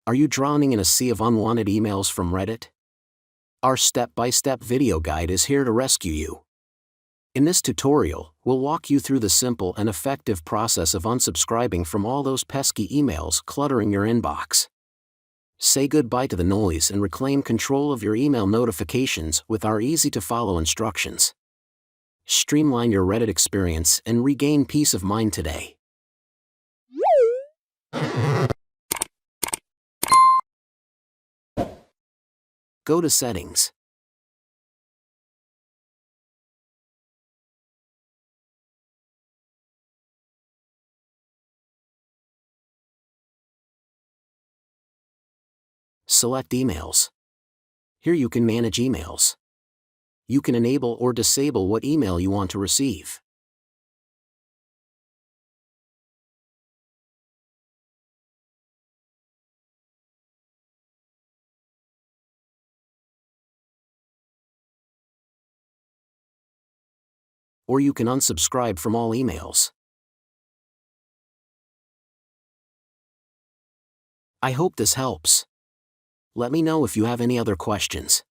Are you drowning in a sea of unwanted emails from Reddit? Our step-by-step video guide is here to rescue you. In this tutorial, we'll walk you through the simple and effective process of unsubscribing from all those pesky emails cluttering your inbox. Say goodbye to the noise and reclaim control of your email notifications with our easy-to-follow instructions. Streamline your Reddit experience and regain peace of mind today. Go to Settings. Select Emails. Here you can manage emails. You can enable or disable what email you want to receive. Or you can unsubscribe from all emails. I hope this helps. Let me know if you have any other questions.